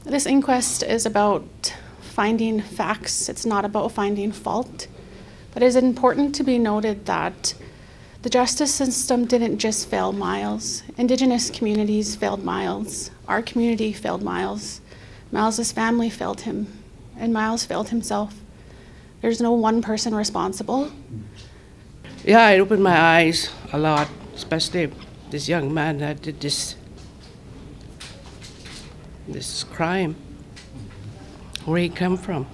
This inquest is about finding facts. It's not about finding fault. But it is important to be noted that the justice system didn't just fail Miles. Indigenous communities failed Miles. Our community failed Miles. Miles's family failed him, and Miles failed himself. There's no one person responsible. Yeah, it opened my eyes a lot, especially this young man that did this crime, where he come from.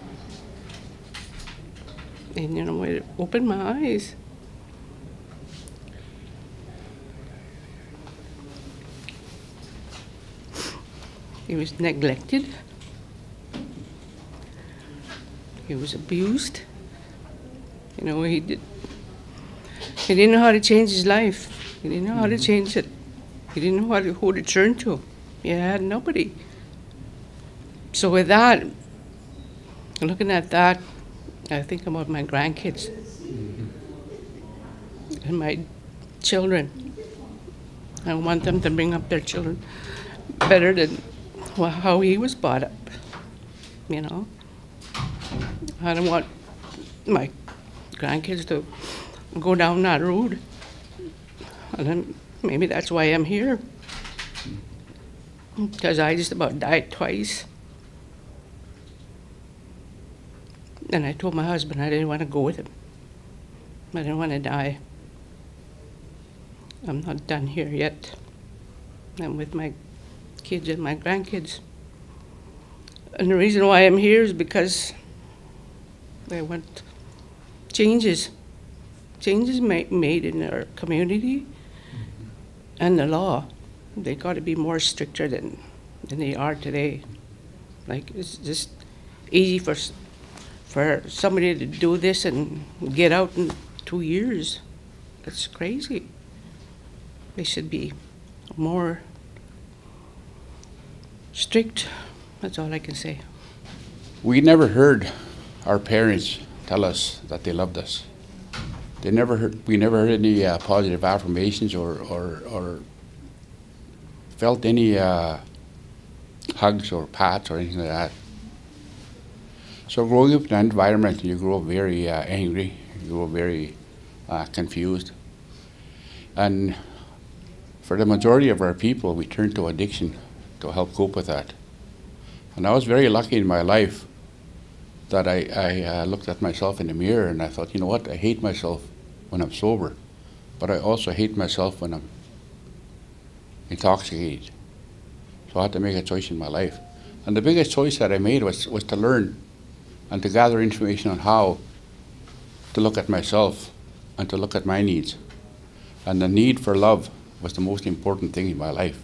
And you know, it opened my eyes. He was neglected. He was abused. You know, he didn't know how to change his life. He didn't know how to change it. He didn't know who to turn to. He had nobody. So with that, looking at that, I think about my grandkids and my children. I want them to bring up their children better than how he was brought up, you know. I don't want my grandkids to go down that road. And then maybe that's why I'm here. Because I just about died twice. And I told my husband I didn't want to go with him. I didn't want to die. I'm not done here yet. I'm with my kids and my grandkids. And the reason why I'm here is because I want changes made in our community and the law. They got to be more stricter than they are today. Like, it's just easy for somebody to do this and get out in 2 years. That's crazy. They should be more strict. That's all I can say. We never heard our parents tell us that they loved us. We never heard any positive affirmations or felt any hugs or pats or anything like that. So growing up in that environment, you grow very angry, you grow very confused. And for the majority of our people, we turn to addiction to help cope with that. And I was very lucky in my life that I looked at myself in the mirror and I thought, you know what, I hate myself when I'm sober, but I also hate myself when I'm intoxicated. So I had to make a choice in my life. And the biggest choice that I made was to learn and to gather information on how to look at myself and to look at my needs. And the need for love was the most important thing in my life.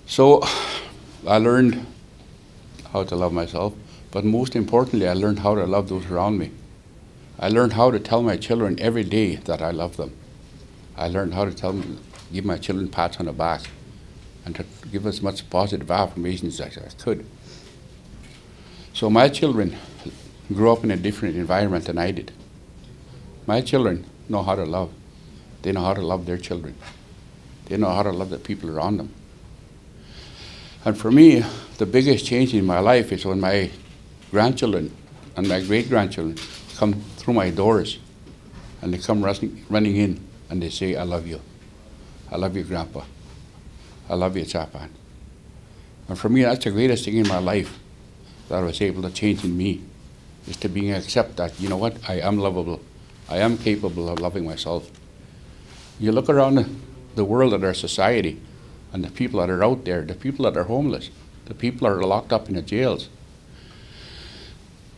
So I learned how to love myself, but most importantly, I learned how to love those around me. I learned how to tell my children every day that I love them. I learned how to give my children pats on the back and to give as much positive affirmations as I could. So my children grew up in a different environment than I did. My children know how to love. They know how to love their children. They know how to love the people around them. And for me, the biggest change in my life is when my grandchildren and my great-grandchildren come through my doors and they come running in and they say, I love you. I love you, Grandpa. I love you, Chapan. And for me, that's the greatest thing in my life that I was able to change in me, is to being accept that, you know what, I am lovable. I am capable of loving myself. You look around the world at our society and the people that are out there, the people that are homeless, the people that are locked up in the jails,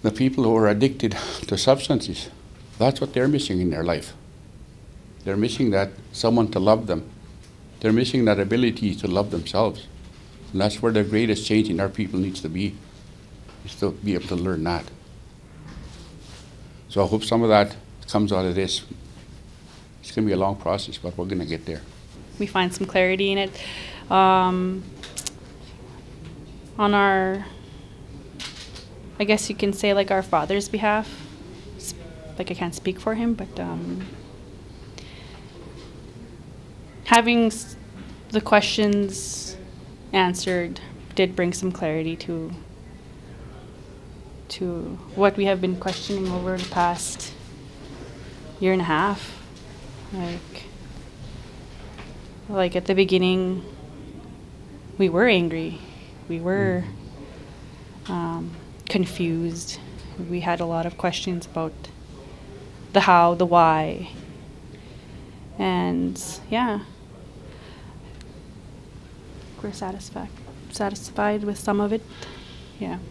the people who are addicted to substances, that's what they're missing in their life. They're missing that someone to love them. They're missing that ability to love themselves. And that's where the greatest change in our people needs to be, is to be able to learn that. So I hope some of that comes out of this. It's going to be a long process, but we're going to get there. We find some clarity in it. On our, I guess you can say, like, our father's behalf. Like, I can't speak for him, but having the questions answered did bring some clarity to what we have been questioning over the past year and a half. Like at the beginning, we were angry. We were confused. We had a lot of questions about the how, the why. And yeah, we're satisfied with some of it. Yeah.